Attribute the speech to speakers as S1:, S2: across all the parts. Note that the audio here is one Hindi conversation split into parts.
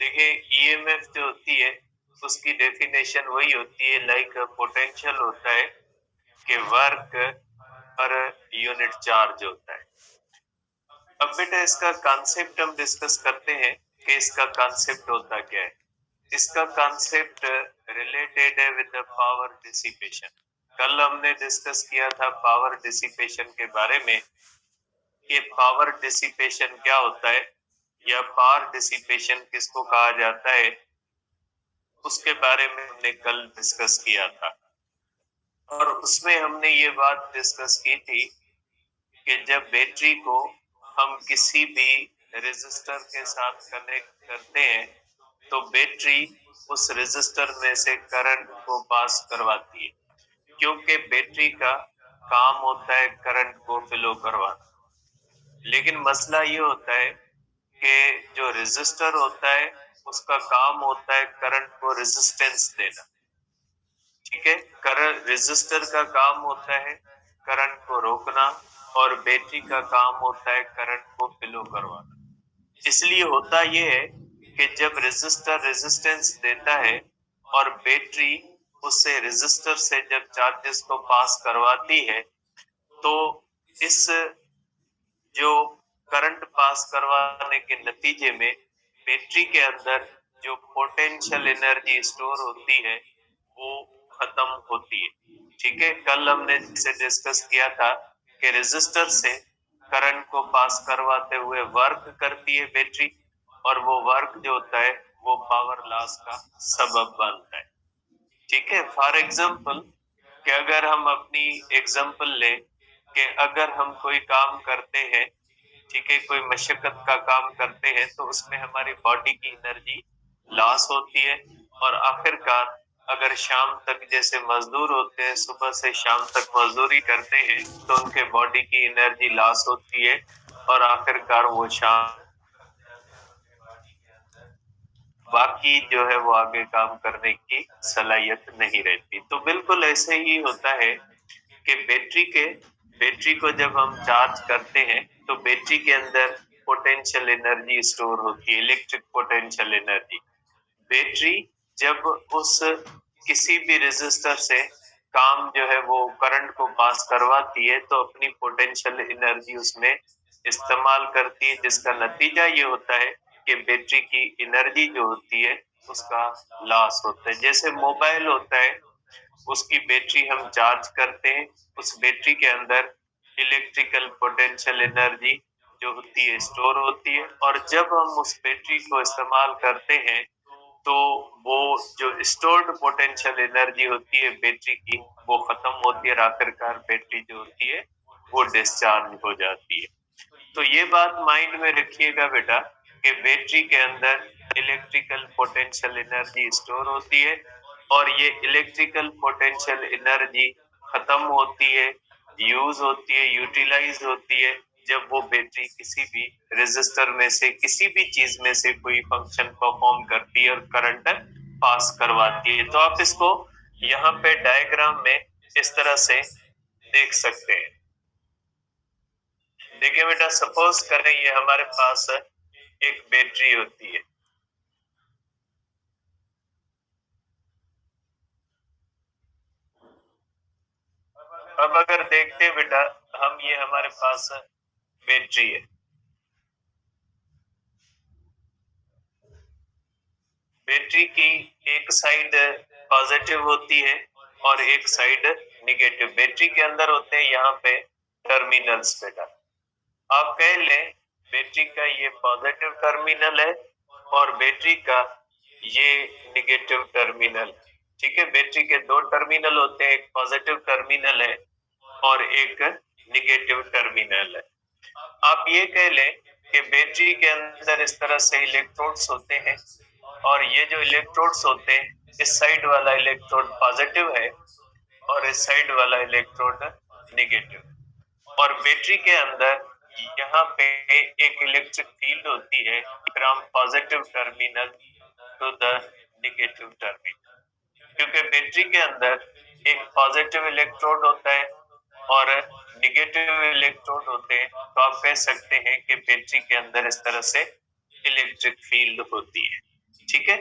S1: देखिए ईएमएफ जो होती है उसकी डेफिनेशन वही होती है, लाइक पोटेंशियल होता है कि वर्क पर यूनिट चार्ज होता है। अब बेटा इसका कॉन्सेप्ट हम डिस्कस करते हैं कि इसका कॉन्सेप्ट होता क्या है। इसका कॉन्सेप्ट रिलेटेड है विद द पावर डिसिपेशन। कल हमने डिस्कस किया था पावर डिसिपेशन के बारे में कि पावर डिसिपेशन क्या होता है या पावर डिसिपेशन किसको कहा जाता है, उसके बारे में हमने कल डिस्कस किया था। और उसमें हमने ये बात डिस्कस की थी कि जब बैटरी को हम किसी भी रेजिस्टर के साथ कनेक्ट करते हैं तो बैटरी उस रेजिस्टर में से करंट को पास करवाती है, क्योंकि बैटरी का काम होता है करंट को फ्लो करवाना। लेकिन मसला ये होता है कि जो रेजिस्टर होता है उसका काम होता है करंट को रेजिस्टेंस देना। ठीक है, करंट रेजिस्टर का काम होता है करंट को रोकना और बैटरी का काम होता है करंट को फ्लो करवाना। इसलिए होता यह है कि जब रेजिस्टर रेजिस्टेंस देता है और बैटरी उससे रेजिस्टर से जब चार्जेस को पास करवाती है तो इस जो करंट पास करवाने के नतीजे में बैटरी के अंदर जो पोटेंशियल एनर्जी स्टोर होती है वो खत्म होती है। ठीक है, कल हमने जिसे डिस्कस किया था कि रेजिस्टर से करंट को पास करवाते हुए वर्क करती है बैटरी, और वो वर्क जो होता है वो पावर लॉस का सबब बनता है। ठीक है, फॉर एग्जांपल कि अगर हम अपनी एग्जांपल ले कि अगर हम कोई काम करते हैं, ठीक है, कोई मशक्कत का काम करते हैं तो उसमें हमारी बॉडी की एनर्जी लॉस होती है, और आखिरकार अगर शाम तक जैसे मजदूर होते हैं सुबह से शाम तक मजदूरी करते हैं तो उनके बॉडी की एनर्जी लॉस होती है और आखिरकार वो शाम बाकी जो है वो आगे काम करने की सलाहियत नहीं रहती। तो बिल्कुल ऐसे ही होता है कि बैटरी को जब हम चार्ज करते हैं तो बैटरी के अंदर पोटेंशियल एनर्जी स्टोर होती है, इलेक्ट्रिक पोटेंशियल एनर्जी। बैटरी जब उस किसी भी रेजिस्टर से काम जो है वो करंट को पास करवाती है तो अपनी पोटेंशियल एनर्जी उसमें इस्तेमाल करती है, जिसका नतीजा ये होता है कि बैटरी की एनर्जी जो होती है उसका लॉस होता है। जैसे मोबाइल होता है, उसकी बैटरी हम चार्ज करते हैं, उस बैटरी के अंदर इलेक्ट्रिकल पोटेंशियल एनर्जी जो होती है स्टोर होती है, और जब हम उस बैटरी को इस्तेमाल करते हैं तो वो जो स्टोर्ड पोटेंशियल एनर्जी होती है बैटरी की वो खत्म होती है और आखिरकार बैटरी जो होती है वो डिस्चार्ज हो जाती है। तो ये बात माइंड में रखिएगा बेटा कि बैटरी के अंदर इलेक्ट्रिकल पोटेंशियल एनर्जी स्टोर होती है और ये इलेक्ट्रिकल पोटेंशियल एनर्जी खत्म होती है, यूज होती है, यूटिलाइज होती है जब वो बैटरी किसी भी रेजिस्टर में से किसी भी चीज में से कोई फंक्शन परफॉर्म करती है और करंट पास करवाती है। तो आप इसको यहाँ पे डायग्राम में इस तरह से देख सकते हैं। देखिए बेटा, सपोज करें ये हमारे पास एक बैटरी होती है। अब अगर देखते हैं बेटा, हम ये हमारे पास बैटरी है, बैटरी की एक साइड पॉजिटिव होती है और एक साइड निगेटिव। बैटरी के अंदर होते हैं यहाँ पे टर्मिनल्स बेटा। आप कह लें बैटरी का ये पॉजिटिव टर्मिनल है और बैटरी का ये निगेटिव टर्मिनल। ठीक है, बैटरी के दो टर्मिनल होते हैं, एक पॉजिटिव टर्मिनल है और एक निगेटिव टर्मिनल है। आप ये कह लें कि बैटरी के अंदर इस तरह से इलेक्ट्रोड्स होते हैं और ये जो इलेक्ट्रोड्स होते हैं इस साइड वाला इलेक्ट्रोड पॉजिटिव है और इस साइड वाला इलेक्ट्रोड निगेटिव। और बैटरी के अंदर यहाँ पे एक इलेक्ट्रिक फील्ड होती है from positive terminal to the negative terminal, क्योंकि बैटरी के अंदर एक पॉजिटिव इलेक्ट्रोड होता है और निगेटिव इलेक्ट्रोड होते हैं। तो आप कह सकते हैं कि बैटरी के अंदर इस तरह से इलेक्ट्रिक फील्ड होती है। ठीक है।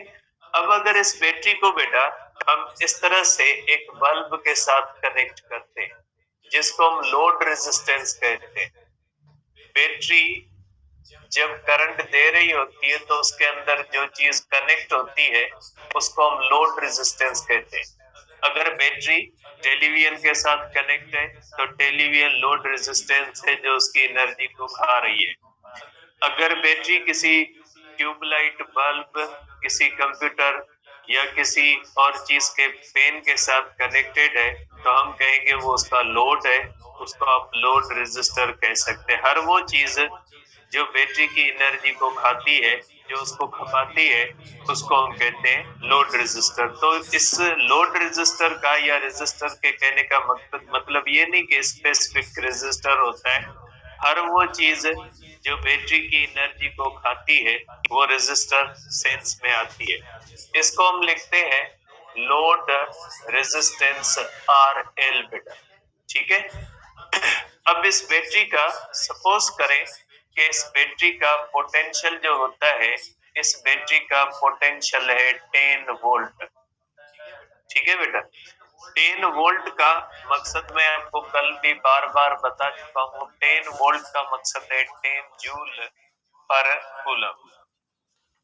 S1: अब अगर इस बैटरी को बेटा हम इस तरह से एक बल्ब के साथ कनेक्ट करते हैं, जिसको हम लोड रेजिस्टेंस कहते हैं। बैटरी जब करंट दे रही होती है तो उसके अंदर जो चीज कनेक्ट होती है उसको हम लोड रेजिस्टेंस कहते हैं। अगर बैटरी टेलीविजन के साथ कनेक्ट है तो टेलीविजन लोड रेजिस्टेंस है जो उसकी एनर्जी को खा रही है। अगर बैटरी किसी ट्यूबलाइट, बल्ब, किसी कंप्यूटर या किसी और चीज के फैन के साथ कनेक्टेड है तो हम कहेंगे वो उसका लोड है, उसको आप लोड रेजिस्टर कह सकते हैं। हर वो चीज जो बैटरी की एनर्जी को खाती है, जो उसको खपाती है, उसको हम कहते हैं लोड रेजिस्टर। तो इस लोड रेजिस्टर का या रेजिस्टर के कहने का मतलब ये नहीं कि स्पेसिफिक रेजिस्टर होता है। हर वो चीज जो बैटरी की एनर्जी को खाती है वो रेजिस्टर सेंस में आती है। इसको हम लिखते हैं लोड रेजिस्टेंस RL बेटा, ठीक है। अब इस बैटरी का सपोज करें कि इस बैटरी का पोटेंशियल जो होता है, इस बैटरी का पोटेंशियल है 10 वोल्ट, ठीक है बेटा। 10 वोल्ट का मकसद मैं आपको कल भी बार बार बता चुका हूँ। 10 वोल्ट का मकसद है 10 जूल पर कूलम।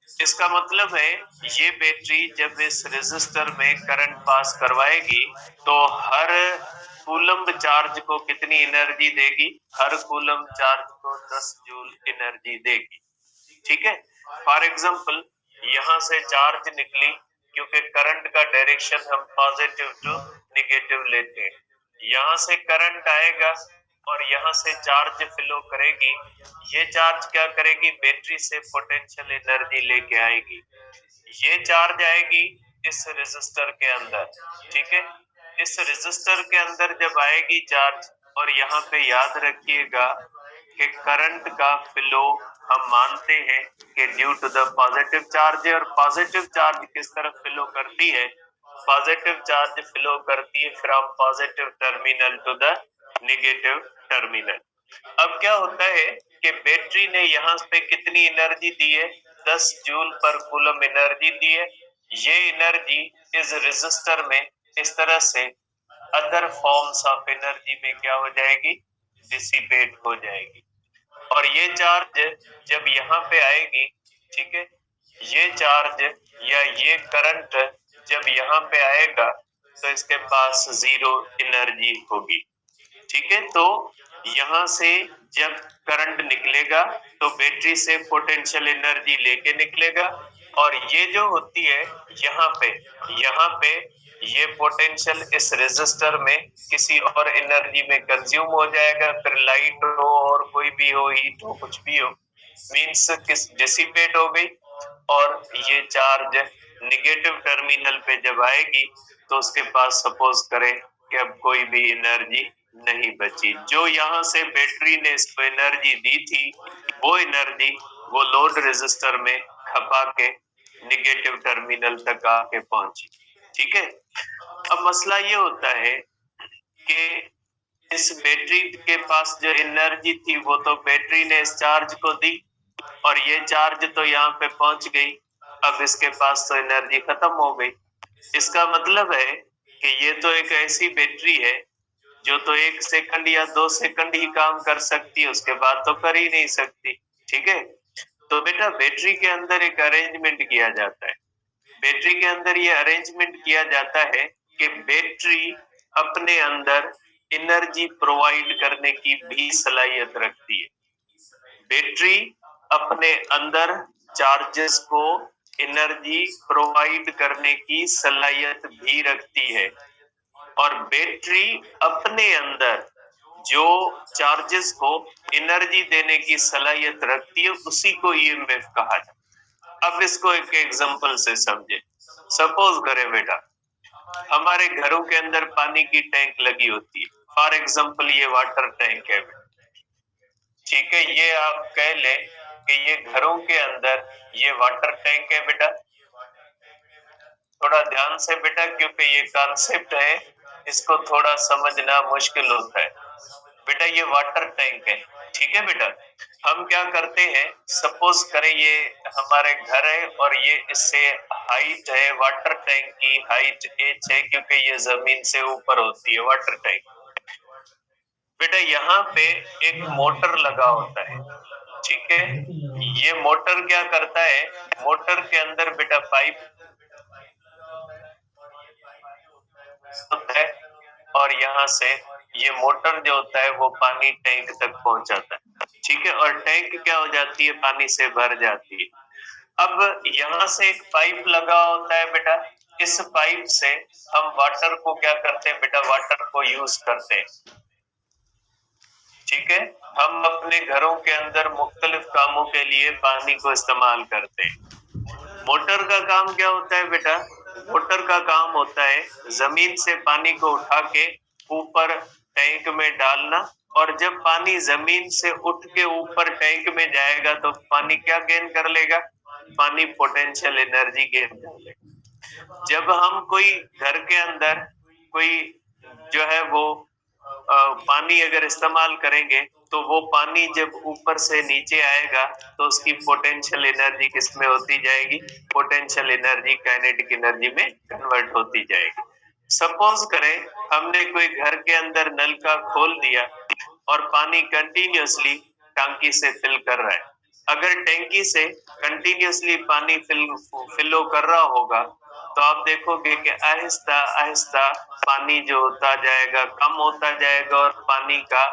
S1: इसका मतलब है ये बैटरी जब इस रेजिस्टर में करंट पास करवाएगी तो हर कूलम्ब चार्ज को कितनी एनर्जी देगी? हर कूलम्ब चार्ज को 10 जूल एनर्जी देगी, ठीक है। फॉर एग्जांपल यहाँ से चार्ज निकली, क्योंकि करंट का डायरेक्शन हम पॉजिटिव टू नेगेटिव लेते हैं। यहाँ से करंट आएगा और यहाँ से चार्ज फ्लो करेगी। ये चार्ज क्या करेगी? बैटरी से पोटेंशियल एनर्जी लेके आएगी। ये चार्ज आएगी इस रेजिस्टर के अंदर, ठीक है। इस रेजिस्टर के अंदर जब आएगी चार्ज, और यहाँ पे याद रखिएगा कि करंट का फ्लो हम मानते हैं कि due to the positive charge है। और पॉजिटिव चार्ज किस तरफ फ्लो करती है? पॉजिटिव चार्ज फ्लो करती है from positive terminal to the negative terminal. अब क्या होता है कि बैटरी ने यहाँ पे कितनी एनर्जी दी है? 10 जूल पर कूलम एनर्जी दी है। ये एनर्जी इस रेजिस्टर में इस तरह से अदर फॉर्म्स ऑफ एनर्जी में क्या हो जाएगी? डिसिपेट हो जाएगी। और ये चार्ज जब यहाँ पे आएगी, ठीक है, ये चार्ज या ये करंट जब यहाँ पे आएगा तो इसके पास जीरो एनर्जी होगी, ठीक है। तो यहाँ से जब करंट निकलेगा तो बैटरी से पोटेंशियल एनर्जी लेके निकलेगा, और ये जो होती है यहाँ पे ये पोटेंशियल इस रेजिस्टर में किसी और एनर्जी में कंज्यूम हो जाएगा। फिर लाइट हो और कोई भी हो, हीट हो, कुछ भी हो, मींस किस डिसिपेट हो गई। और ये चार्ज निगेटिव टर्मिनल पे जब आएगी तो उसके पास सपोज करें कि अब कोई भी एनर्जी नहीं बची। जो यहाँ से बैटरी ने इसको एनर्जी दी थी वो एनर्जी वो लोड रेजिस्टर में खपा के निगेटिव टर्मिनल तक आके पहुंची, ठीक है। अब मसला ये होता है कि इस बैटरी के पास जो एनर्जी थी वो तो बैटरी ने इस चार्ज को दी, और ये चार्ज तो यहाँ पे पहुंच गई। अब इसके पास तो एनर्जी खत्म हो गई। इसका मतलब है कि ये तो एक ऐसी बैटरी है जो तो 1 सेकंड या 2 सेकंड ही काम कर सकती है, उसके बाद तो कर ही नहीं सकती, ठीक है। तो बेटा बैटरी के अंदर एक अरेंजमेंट किया जाता है। बैटरी के अंदर ये अरेंजमेंट किया जाता है कि बैटरी अपने अंदर एनर्जी प्रोवाइड करने की भी सलाहियत रखती है। बैटरी अपने अंदर चार्जेस को एनर्जी प्रोवाइड करने की सलाहियत भी रखती है, और बैटरी अपने अंदर जो चार्जेस को एनर्जी देने की सलाहियत रखती है उसी को ईएमएफ कहा जाता है। अब इसको एक एग्जांपल से समझे। सपोज करें बेटा हमारे घरों के अंदर पानी की टैंक लगी होती है। फॉर एग्जांपल ये वाटर टैंक है, ठीक है। ये आप कह लें कि ये घरों के अंदर ये वाटर टैंक है बेटा। थोड़ा ध्यान से बेटा, क्योंकि ये कॉन्सेप्ट है, इसको थोड़ा समझना मुश्किल होता है। बेटा ये वाटर टैंक है, ठीक है बेटा। हम क्या करते हैं, सपोज करें ये हमारे घर है और ये इससे हाइट है, वाटर टैंक की हाइट h है, क्योंकि ये जमीन से ऊपर होती है वाटर टैंक। बेटा यहाँ पे एक मोटर लगा होता है, ठीक है। ये मोटर क्या करता है, मोटर के अंदर बेटा पाइप होता है और यहाँ से ये मोटर जो होता है वो पानी टैंक तक पहुंचाता है, ठीक है। और टैंक क्या हो जाती है, पानी से भर जाती है। अब यहाँ से एक पाइप लगा होता है बेटा, इस पाइप से हम वाटर को क्या करते हैं बेटा, वाटर को यूज करते हैं, ठीक है। हम अपने घरों के अंदर मुख्तलिफ कामों के लिए पानी को इस्तेमाल करते हैं। मोटर का काम क्या होता है बेटा, मोटर का काम होता है जमीन से पानी को उठा के ऊपर टैंक में डालना, और जब पानी जमीन से उठ के ऊपर टैंक में जाएगा तो पानी क्या गेन कर लेगा, पानी पोटेंशियल एनर्जी गेन कर लेगा। जब हम कोई घर के अंदर कोई जो है वो पानी अगर इस्तेमाल करेंगे तो वो पानी जब ऊपर से नीचे आएगा तो उसकी पोटेंशियल एनर्जी किस में होती जाएगी, पोटेंशियल एनर्जी काइनेटिक एनर्जी में कन्वर्ट होती जाएगी। सपोज करें हमने कोई घर के अंदर नल का खोल दिया और पानी कंटिन्यूअसली टंकी से फिल कर रहा है। अगर टैंकी से कंटिन्यूअसली पानी फिलो कर रहा होगा तो आप देखोगे कि आहिस्ता आहिस्ता पानी जो होता जाएगा कम होता जाएगा और पानी का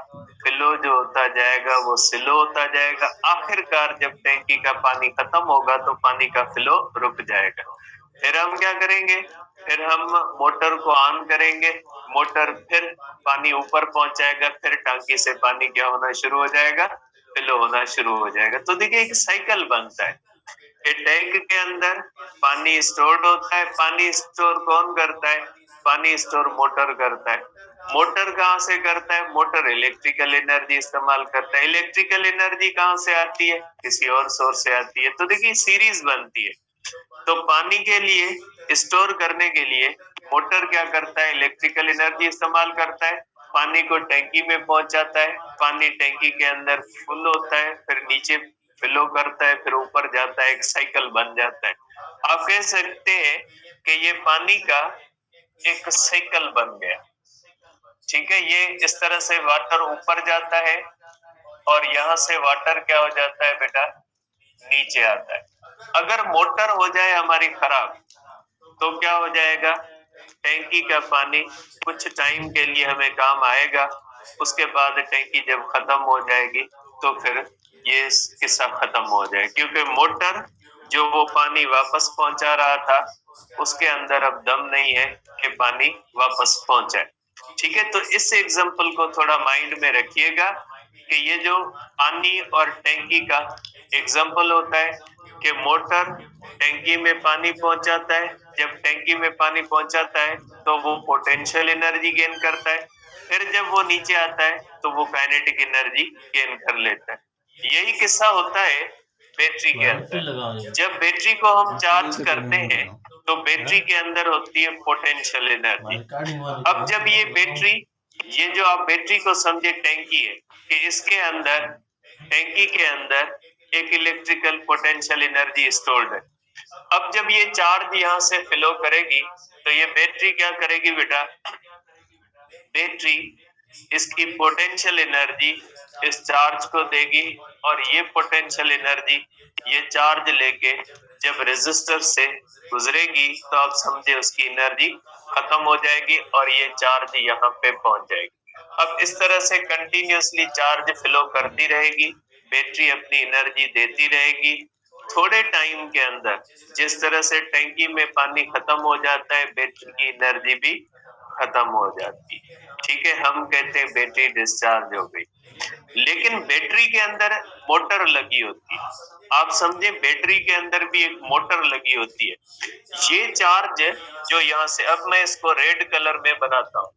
S1: फ्लो जो होता जाएगा वो स्लो होता जाएगा। आखिरकार जब टैंकी का पानी खत्म होगा तो पानी का फ्लो रुक जाएगा। फिर हम क्या करेंगे, फिर हम मोटर को ऑन करेंगे, मोटर फिर पानी ऊपर पहुंचाएगा, फिर टंकी से पानी क्या होना शुरू हो जाएगा, फ्लो होना शुरू हो जाएगा। तो देखिए एक साइकिल बनता है। टैंक के अंदर पानी स्टोर्ड होता है, पानी स्टोर कौन करता है, पानी स्टोर मोटर करता है। मोटर कहाँ से करता है, मोटर इलेक्ट्रिकल एनर्जी इस्तेमाल करता है। इलेक्ट्रिकल एनर्जी कहाँ से आती है, किसी और सोर्स से आती है। तो देखिए सीरीज बनती है। तो पानी के लिए स्टोर करने के लिए मोटर क्या करता है, इलेक्ट्रिकल एनर्जी इस्तेमाल करता है, पानी को टैंकी में पहुंचाता है, पानी टैंकी के अंदर फुल होता है, फिर नीचे फ्लो करता है, फिर ऊपर जाता है, एक साइकिल बन जाता है। आप कह सकते हैं कि ये पानी का एक साइकिल बन गया, ठीक है। ये इस तरह से वाटर ऊपर जाता है और यहाँ से वाटर क्या हो जाता है बेटा, नीचे आता है। अगर मोटर हो जाए हमारी खराब तो क्या हो जाएगा, टैंकी का पानी कुछ टाइम के लिए हमें काम आएगा, उसके बाद टैंकी जब खत्म हो जाएगी तो फिर ये किस्सा खत्म हो जाए, क्योंकि मोटर जो वो पानी वापस पहुंचा रहा था उसके अंदर अब दम नहीं है कि पानी वापस पहुंचाए, ठीक है। तो इस एग्जांपल को थोड़ा माइंड में रखिएगा कि ये जो पानी और टैंकी का एग्जांपल होता है कि मोटर टैंकी में पानी पहुंचाता है, जब टैंकी में पानी पहुंचाता है तो वो पोटेंशियल एनर्जी गेन करता है, फिर जब वो नीचे आता है तो वो काइनेटिक एनर्जी गेन कर लेता है। यही किस्सा होता है बैटरी के अंदर। जब बैटरी को हम चार्ज करते हैं तो बैटरी के अंदर होती है पोटेंशियल एनर्जी। अब जब ये बैटरी, ये जो आप बैटरी को समझे टैंकी है कि इसके अंदर, टैंकी के अंदर एक इलेक्ट्रिकल पोटेंशियल एनर्जी स्टोर्ड है। अब जब ये चार्ज यहाँ से फ्लो करेगी तो ये बैटरी क्या करेगी बेटा, बैटरी इसकी पोटेंशियल एनर्जी इस चार्ज को देगी और ये पोटेंशियल एनर्जी ये चार्ज लेके जब रेजिस्टर से गुजरेगी तो आप समझे उसकी एनर्जी खत्म हो जाएगी और ये चार्ज यहाँ पे पहुंच जाएगी। अब इस तरह से कंटिन्यूअसली चार्ज फ्लो करती रहेगी, बैटरी अपनी एनर्जी देती रहेगी। थोड़े टाइम के अंदर जिस तरह से टैंकी में पानी खत्म हो जाता है, बैटरी की एनर्जी भी खत्म हो जाती है, ठीक है। हम कहते हैं बैटरी डिस्चार्ज हो गई। लेकिन बैटरी के अंदर मोटर लगी होती है, आप समझे बैटरी के अंदर भी एक मोटर लगी होती है। ये चार्ज जो यहाँ से, अब मैं इसको रेड कलर में बनाता हूँ,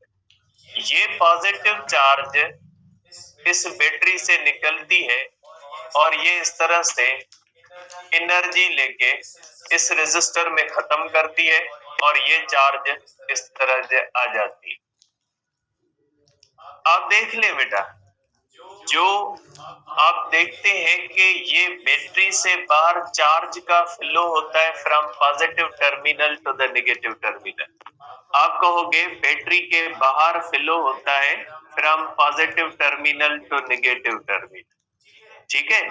S1: ये पॉजिटिव चार्ज इस बैटरी से निकलती है और ये इस तरह से एनर्जी लेके इस रेजिस्टर में खत्म करती है और ये चार्ज इस तरह से आ जाती है। आप देख ले बेटा, जो आप देखते हैं कि ये बैटरी से बाहर चार्ज का फ्लो होता है from positive terminal to the negative terminal. आप कहोगे बैटरी के बाहर फ्लो होता है from positive terminal to negative terminal, ठीक है।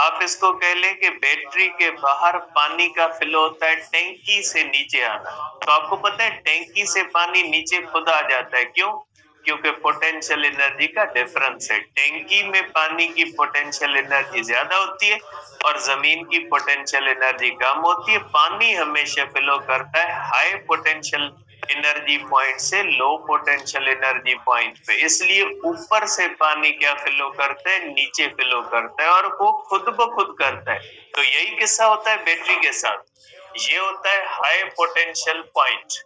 S1: आप इसको कह लें कि बैटरी के बाहर पानी का फ्लो होता है टैंकी से नीचे आना। तो आपको पता है टैंकी से पानी नीचे खुद आ जाता है, क्यों? क्योंकि पोटेंशियल एनर्जी का डिफरेंस है। टैंकी में पानी की पोटेंशियल एनर्जी ज्यादा होती है और जमीन की पोटेंशियल एनर्जी कम होती है। पानी हमेशा फ्लो करता है हाई पोटेंशियल एनर्जी पॉइंट से लो पोटेंशियल एनर्जी पॉइंट पे, इसलिए ऊपर से पानी क्या फ्लो करता है, नीचे फ्लो करता है और वो खुद ब खुद करता है। तो यही किस्सा होता है बैटरी के साथ। ये होता है हाई पोटेंशियल पॉइंट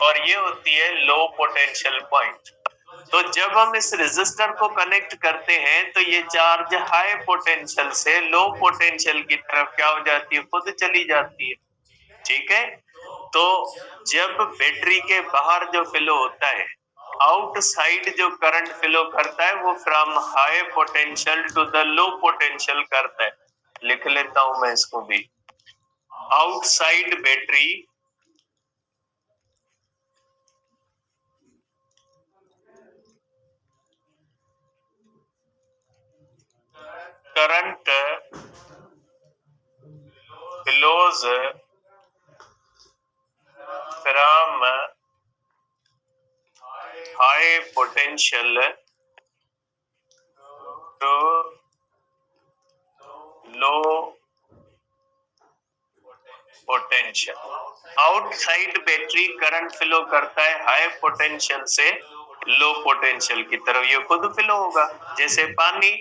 S1: और ये होती है लो पोटेंशियल पॉइंट। तो जब हम इस रेजिस्टर को कनेक्ट करते हैं तो ये चार्ज हाई पोटेंशियल से लो पोटेंशियल की तरफ क्या हो जाती है, खुद चली जाती है, ठीक है। तो जब बैटरी के बाहर जो फ्लो होता है, आउटसाइड जो करंट फ्लो करता है वो from high potential to the low potential करता है। लिख लेता हूं मैं इसको भी। Outside battery current flows from high potential to low potential. Outside battery current flow करता है हाई पोटेंशियल से लो पोटेंशियल की तरफ, ये खुद फ्लो होगा। जैसे पानी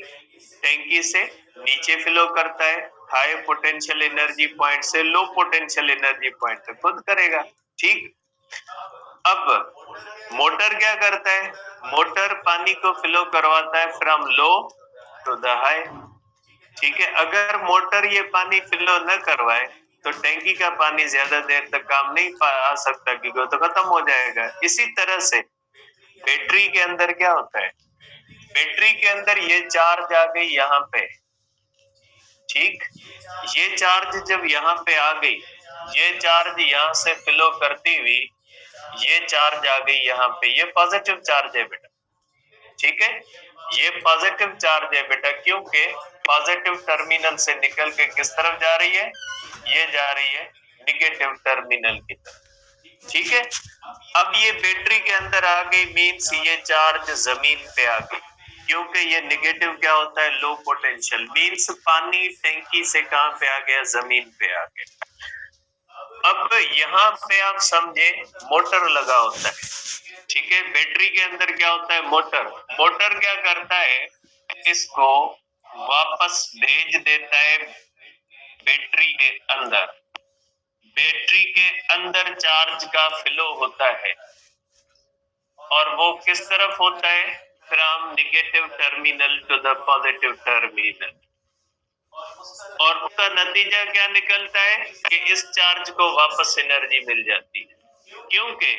S1: टैंकी से नीचे फ्लो करता है हाई पोटेंशियल एनर्जी पॉइंट से लो पोटेंशियल एनर्जी पॉइंट पे, खुद करेगा, ठीक। अब मोटर क्या करता है, मोटर पानी को फ्लो करवाता है from low to the high, ठीक है। अगर मोटर ये पानी फ्लो न करवाए तो टैंकी का पानी ज्यादा देर तक काम नहीं आ सकता, क्योंकि वो तो खत्म हो जाएगा। इसी तरह से बैटरी के अंदर क्या होता है, बैटरी के अंदर ये चार्ज आ गई यहाँ पे, ठीक। ये चार्ज जब यहाँ पे आ गई, ये चार्ज यहाँ से फ्लो करती हुई ये चार्ज आ गई यहाँ पे, ये पॉजिटिव चार्ज है बेटा, ठीक है। ये पॉजिटिव चार्ज है बेटा, क्योंकि पॉजिटिव टर्मिनल से निकल के किस तरफ जा रही है, ये जा रही है निगेटिव टर्मिनल की तरफ, ठीक है। अब ये बैटरी के अंदर आ गई, मींस ये चार्ज जमीन पे आ गई, क्योंकि ये निगेटिव क्या होता है, लो पोटेंशियल, मींस पानी टैंकी से कहां पे आ गया, जमीन पे आ गया। अब यहाँ पे आप समझे मोटर लगा होता है, ठीक है। बैटरी के अंदर क्या होता है, मोटर। मोटर क्या करता है, इसको वापस भेज देता है बैटरी के अंदर। बैटरी के अंदर चार्ज का फ्लो होता है और वो किस तरफ होता है, from negative terminal to the positive terminal. और उसका नतीजा क्या निकलता है कि इस चार्ज को वापस एनर्जी मिल जाती है, क्योंकि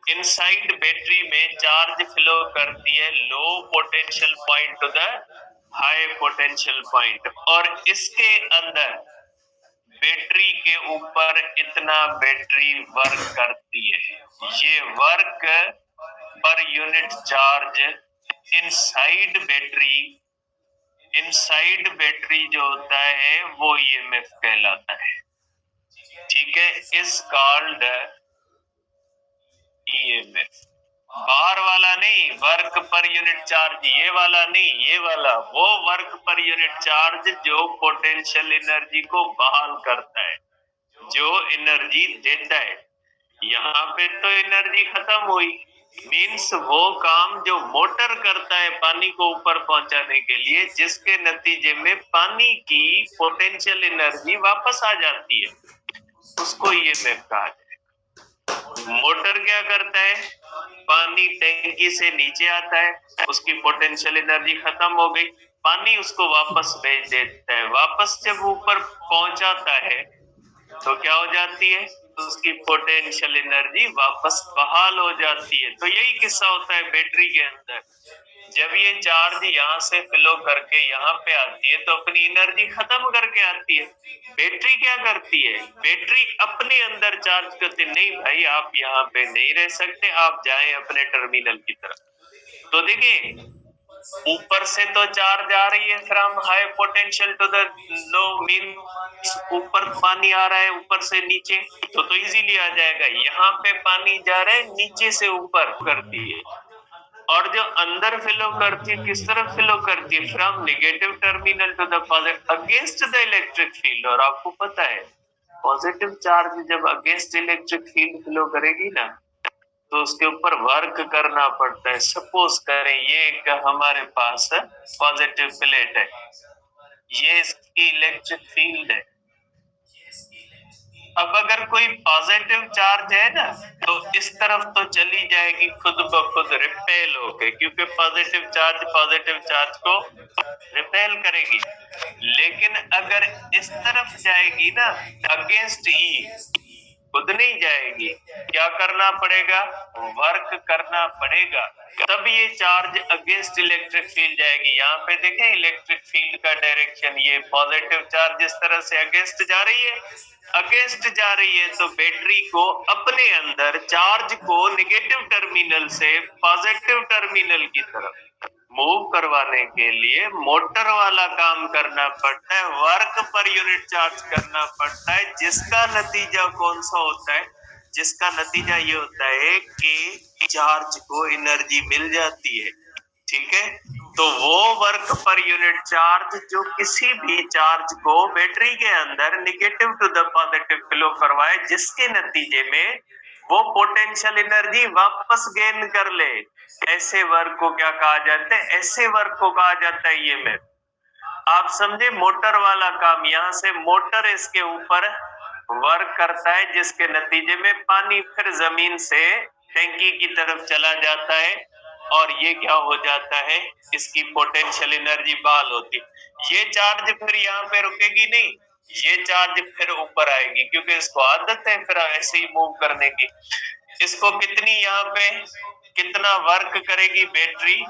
S1: इनसाइड बैटरी में चार्ज फ्लो करती है लो potential point to the high potential point, और इसके अंदर बैटरी के ऊपर इतना बैटरी वर्क करती है। ये work per unit charge inside battery जो होता है वो ईएमएफ कहलाता है, ठीक है। Is called EMF. बाहर वाला नहीं, वर्क पर यूनिट चार्ज, ये वाला नहीं, ये वाला, वो वर्क पर यूनिट चार्ज जो पोटेंशियल एनर्जी को बहाल करता है, जो एनर्जी देता है। यहाँ पे तो एनर्जी खत्म हुई, मीन्स वो काम जो मोटर करता है पानी को ऊपर पहुंचाने के लिए, जिसके नतीजे में पानी की पोटेंशियल एनर्जी वापस आ जाती है, उसको ईएमएफ कहा जाए। मोटर क्या करता है, पानी टैंकी से नीचे आता है, उसकी पोटेंशियल एनर्जी खत्म हो गई, पानी उसको वापस भेज देता है। वापस जब ऊपर पहुंचाता है तो क्या हो जाती है, तो उसकी पोटेंशियल एनर्जी वापस बहाल हो जाती है। तो यही किस्सा होता है बैटरी के अंदर। जब ये चार्ज यहाँ से फ्लो करके यहाँ पे आती है तो अपनी एनर्जी खत्म करके आती है। बैटरी क्या करती है? बैटरी अपने अंदर चार्ज करती, नहीं भाई आप यहाँ पे नहीं रह सकते, आप जाएं अपने टर्मिनल की तरफ। तो देखिए ऊपर से तो चार्ज आ रही है from high potential to the low, mean ऊपर पानी आ रहा है ऊपर से नीचे, तो इजीली आ जाएगा। यहाँ पे पानी जा रहा है नीचे से ऊपर करती है, और जो अंदर फ्लो करती है किस तरफ फ्लो करती है? From negative terminal to the positive against the electric field. और आपको पता है पॉजिटिव चार्ज जब अगेंस्ट इलेक्ट्रिक फील्ड फ्लो करेगी ना तो उसके ऊपर वर्क करना पड़ता है। सपोज करें ये एक हमारे पास पॉजिटिव प्लेट है, ये इसकी इलेक्ट्रिक फील्ड है। अब अगर कोई पॉजिटिव चार्ज है ना तो इस तरफ तो चली जाएगी खुद ब खुद रिपेल होके, क्योंकि पॉजिटिव चार्ज को रिपेल करेगी। लेकिन अगर इस तरफ जाएगी ना अगेंस्ट ई, खुद नहीं जाएगी, क्या करना पड़ेगा? वर्क करना पड़ेगा, तब ये चार्ज अगेंस्ट इलेक्ट्रिक फील्ड जाएगी। यहाँ पे देखें इलेक्ट्रिक फील्ड का डायरेक्शन, ये पॉजिटिव चार्ज इस तरह से अगेंस्ट जा रही है, अगेंस्ट जा रही है तो बैटरी को अपने अंदर चार्ज को नेगेटिव टर्मिनल से पॉजिटिव टर्मिनल की तरफ मूव करवाने के लिए मोटर वाला काम करना पड़ता है, वर्क पर यूनिट चार्ज करना पड़ता है, जिसका नतीजा कौन सा होता है? जिसका नतीजा ये होता है कि चार्ज को एनर्जी मिल जाती है। ठीक है, तो वो वर्क पर यूनिट चार्ज जो किसी भी चार्ज को बैटरी के अंदर negative to the positive flow करवाए, जिसके नतीजे में वो पोटेंशियल एनर्जी वापस गेन कर ले, ऐसे वर्क को क्या कहा जाता है? ऐसे वर्क को कहा जाता है ईएमएफ। आप समझे मोटर वाला काम, यहाँ से मोटर इसके ऊपर वर्क करता है, जिसके नतीजे में पानी फिर जमीन से टैंकी की तरफ चला जाता है और ये क्या हो जाता है? इसकी पोटेंशियल एनर्जी बहाल होती। ये चार्ज फिर यहाँ पे रुकेगी नहीं, ये चार्ज फिर ऊपर आएगी, क्योंकि इसको आदत है फिर ऐसे ही मूव करने की। इसको कितनी यहाँ पे कितना वर्क करेगी बैटरी?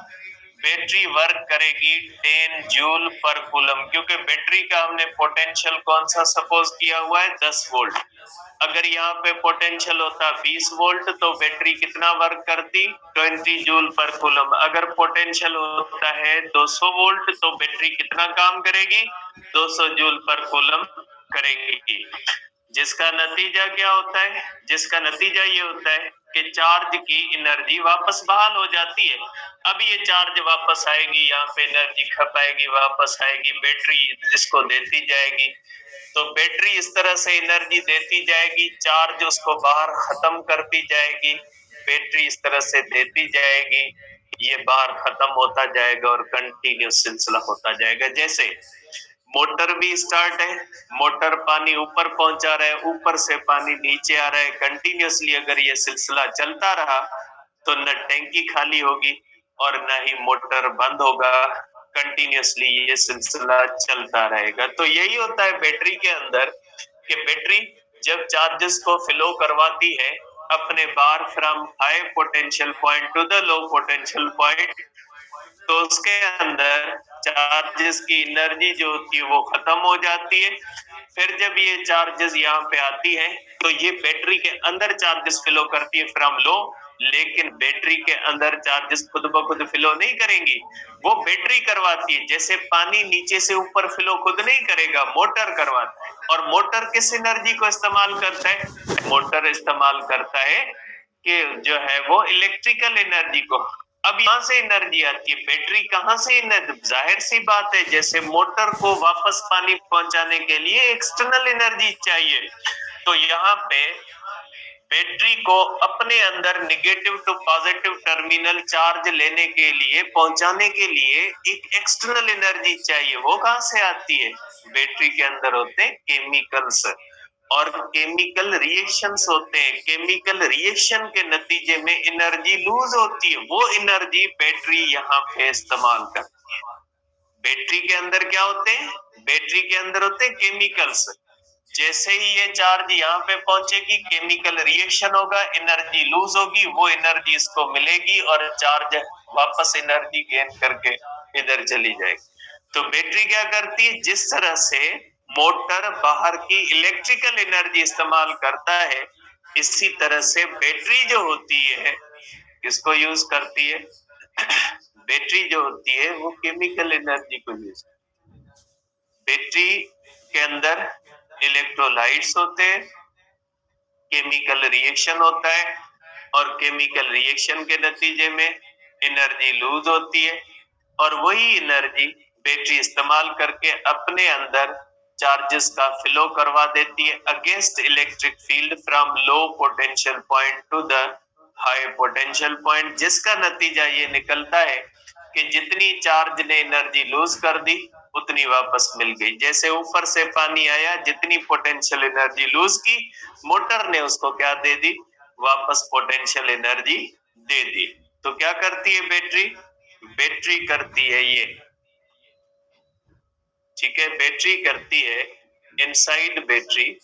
S1: बैटरी वर्क करेगी 10 जूल पर कूलम, क्योंकि बैटरी का हमने पोटेंशियल कौन सा सपोज किया हुआ है? 10 वोल्ट। अगर यहाँ पे पोटेंशियल होता 20 वोल्ट तो बैटरी कितना वर्क करती? 20 जूल पर कूलम। अगर पोटेंशियल होता है 200 वोल्ट तो बैटरी कितना काम करेगी? 200 जूल पर कूलम करेगी। जिसका नतीजा क्या होता है? जिसका नतीजा ये होता है कि चार्ज की एनर्जी वापस बहाल हो जाती है। अब ये चार्ज वापस आएगी, यहाँ पे एनर्जी खपाएगी, वापस आएगी, बैटरी इसको देती जाएगी। तो बैटरी इस तरह से एनर्जी देती जाएगी, चार्ज उसको बाहर खत्म करती जाएगी, बैटरी इस तरह से देती जाएगी, ये बाहर खत्म होता जाएगा और कंटिन्यूस सिलसिला होता जाएगा। जैसे मोटर भी स्टार्ट है, मोटर पानी ऊपर पहुंचा रहा है, ऊपर से पानी नीचे आ रहा है, कंटिन्यूसली अगर ये सिलसिला चलता रहा तो न टैंकी खाली होगी और न ही मोटर बंद होगा, कंटिन्यूसली ये सिलसिला चलता रहेगा। तो यही होता है बैटरी के अंदर कि बैटरी जब चार्जेस को फ्लो करवाती है अपने बार from high potential point to the low potential point, तो उसके अंदर चार्जेस की एनर्जी जो होती है वो खत्म हो जाती है। फिर जब ये चार्जेस यहाँ पे आती है तो ये बैटरी के अंदर चार्जेस फ्लो करती है फ्रॉम लो, लेकिन बैटरी के अंदर चार्जेस खुद ब खुद फ्लो नहीं करेंगी, वो बैटरी करवाती है। जैसे पानी नीचे से ऊपर फ्लो खुद नहीं करेगा, मोटर करवाता है। और मोटर किस एनर्जी को इस्तेमाल करता है? मोटर इस्तेमाल करता है कि जो है वो इलेक्ट्रिकल एनर्जी को। अब यहाँ से एनर्जी आती है, बैटरी कहाँ से एनर्जी? जाहिर सी बात है, जैसे मोटर को वापस पानी पहुंचाने के लिए एक्सटर्नल एनर्जी चाहिए, तो यहाँ पे बैटरी को अपने अंदर negative to positive terminal charge लेने के लिए, पहुंचाने के लिए एक एक्सटर्नल एनर्जी चाहिए। वो कहाँ से आती है? बैटरी के अंदर होते हैं केमिकल्स और केमिकल रिएक्शंस होते हैं। केमिकल रिएक्शन के नतीजे में एनर्जी लूज होती है, वो एनर्जी बैटरी यहाँ पे इस्तेमाल करती है। बैटरी के अंदर क्या होते हैं? बैटरी के अंदर होते हैं केमिकल्स। जैसे ही ये चार्ज यहाँ पे पहुंचेगी, केमिकल रिएक्शन होगा, एनर्जी लूज होगी, वो एनर्जी इसको मिलेगी और चार्ज वापस एनर्जी गेन करके इधर चली जाएगी। तो बैटरी क्या करती है, जिस तरह से मोटर बाहर की इलेक्ट्रिकल एनर्जी इस्तेमाल करता है, इसी तरह से बैटरी जो होती है किसको यूज करती है? बैटरी जो होती है वो केमिकल एनर्जी को यूज। बैटरी के अंदर इलेक्ट्रोलाइट्स होते हैं, केमिकल रिएक्शन होता है और केमिकल रिएक्शन के नतीजे में एनर्जी लूज होती है और वही एनर्जी बैटरी इस्तेमाल करके अपने अंदर चार्जेस का फ्लो करवा देती है against electric field from low potential point to the high potential point, जिसका नतीजा ये निकलता है कि जितनी चार्ज ने एनर्जी लूज कर दी उतनी वापस मिल गई। जैसे ऊपर से पानी आया, जितनी पोटेंशियल एनर्जी लूज की, मोटर ने उसको क्या दे दी? वापस पोटेंशियल एनर्जी दे दी। तो क्या करती है बैटरी? बैटरी करती है ये, ठीक है, बैटरी करती है, इनसाइड बैटरी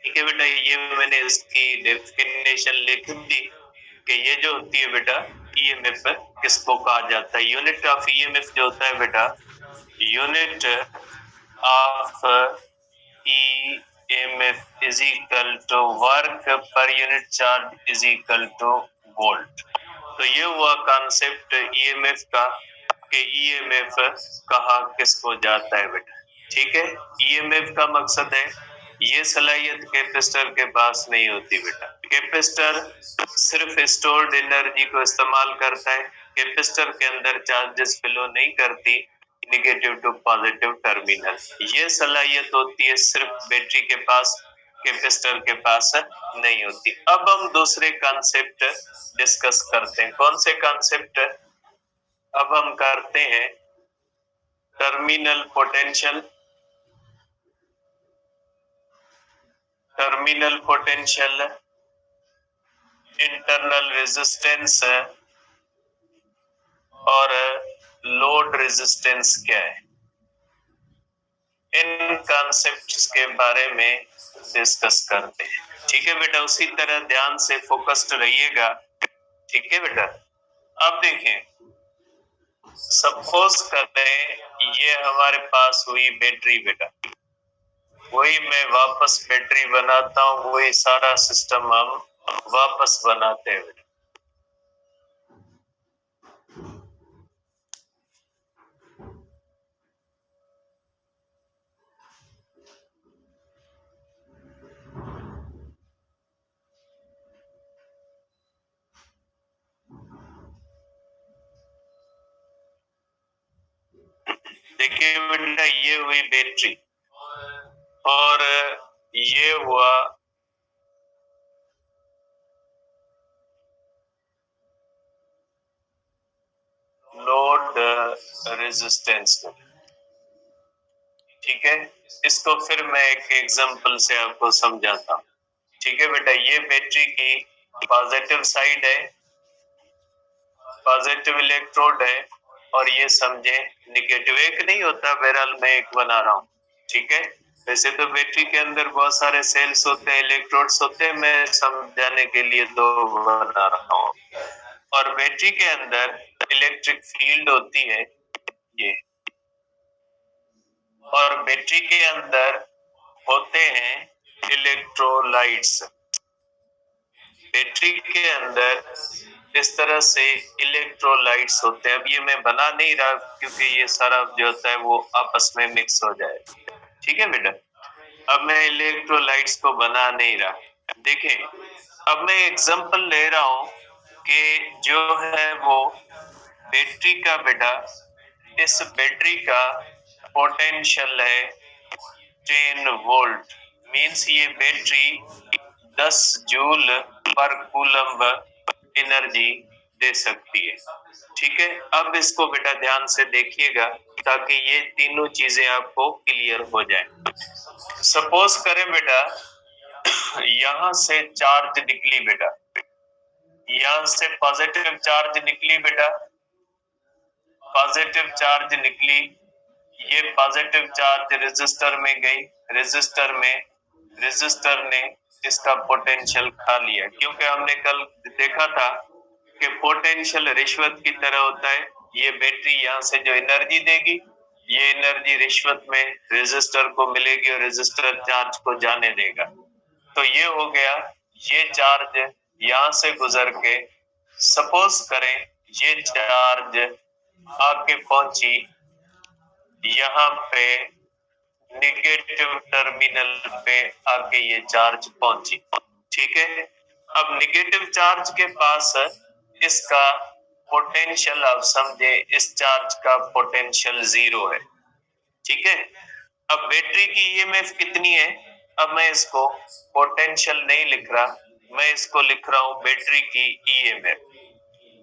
S1: ठीक है बेटा, ये मैंने इसकी डेफिनेशन लिख दी कि ये जो होती है बेटा ईएमएफ किसको कहा जाता है। यूनिट ऑफ ईएमएफ जो होता है बेटा, unit of EMF is equal to work per unit charge is equal to volt. तो ये हुआ कॉन्सेप्ट ईएमएफ का कि ईएमएफ कहा किसको जाता है बेटा। ठीक है, ईएमएफ का मकसद है, ये सलाहियत कैपेसिटर के पास नहीं होती बेटा। कैपेसिटर सिर्फ स्टोर्ड एनर्जी को इस्तेमाल करता है, कैपेसिटर के अंदर चार्जेस फ्लो नहीं करती नेगेटिव टू पॉजिटिव टर्मिनल। ये सलाहियत होती है सिर्फ बैटरी के पास, कैपेसिटर के पास नहीं होती। अब हम दूसरे कॉन्सेप्ट डिस्कस करते हैं। कौन से कॉन्सेप्ट? अब हम करते हैं terminal potential, terminal potential, internal resistance और लोड रेजिस्टेंस क्या है, इन कॉन्सेप्ट्स के बारे में डिस्कस करते हैं। ठीक है बेटा, उसी तरह ध्यान से फोकस्ड रहिएगा। ठीक है बेटा, अब देखें, सपोज करें ये हमारे पास हुई बैटरी बेटा, वही मैं वापस बैटरी बनाता हूँ, वही सारा सिस्टम हम वापस बनाते हैं बेटा। देखिए बेटा, ये हुई बैटरी और ये हुआ लोड रेजिस्टेंस। ठीक है, इसको फिर मैं एक एग्जांपल से आपको समझाता हूँ। ठीक है बेटा, ये बैटरी की पॉजिटिव साइड है, पॉजिटिव इलेक्ट्रोड है, और ये समझे निगेटिव। एक नहीं होता, बहरहाल मैं एक बना रहा हूँ। ठीक है, वैसे तो बैटरी के अंदर बहुत सारे सेल्स होते हैं, इलेक्ट्रोड्स होते हैं, मैं समझाने के लिए दो बना रहा हूँ। और बैटरी के अंदर इलेक्ट्रिक फील्ड होती है ये, और बैटरी के अंदर होते हैं इलेक्ट्रोलाइट्स। बैटरी के अंदर इस तरह से इलेक्ट्रोलाइट्स होते हैं। अब ये मैं बना नहीं रहा क्योंकि ये सारा जो होता है वो आपस में मिक्स हो जाए। ठीक है बेटा, अब मैं इलेक्ट्रोलाइट्स को बना नहीं रहा। देखें, अब मैं एग्जांपल ले रहा हूं कि जो है वो बैटरी का बेटा, इस बैटरी का पोटेंशियल है 10 वोल्ट। मींस ये battery 10 joule per coulomb energy दे सकती है। ठीक है, अब इसको बेटा ध्यान से देखिएगा ताकि ये तीनों चीजें आपको क्लियर हो जाए। सपोज करें बेटा, यहां से चार्ज निकली बेटा, यहां से पॉजिटिव चार्ज निकली बेटा, पॉजिटिव चार्ज निकली। ये पॉजिटिव चार्ज रेजिस्टर में गई, रेजिस्टर ने इसका पोटेंशियल खा लिया, क्योंकि हमने कल देखा था कि पोटेंशियल रिश्वत की तरह होता है। ये बैटरी यहाँ से जो एनर्जी देगी, ये एनर्जी रिश्वत में रेजिस्टर को मिलेगी और रेजिस्टर चार्ज को जाने देगा। तो ये हो गया, ये चार्ज यहाँ से गुजर के, सपोज करें ये चार्ज आके पहुंची यहाँ पे निगेटिव टर्मिनल पे, आके ये चार्ज पहुंची। ठीक है, अब निगेटिव चार्ज के पास इसका पोटेंशियल, आप समझे इस चार्ज का पोटेंशियल 0 है। ठीक है, अब बैटरी की ईएमएफ कितनी है? अब मैं इसको पोटेंशियल नहीं लिख रहा, मैं इसको लिख रहा हूं बैटरी की ईएमएफ।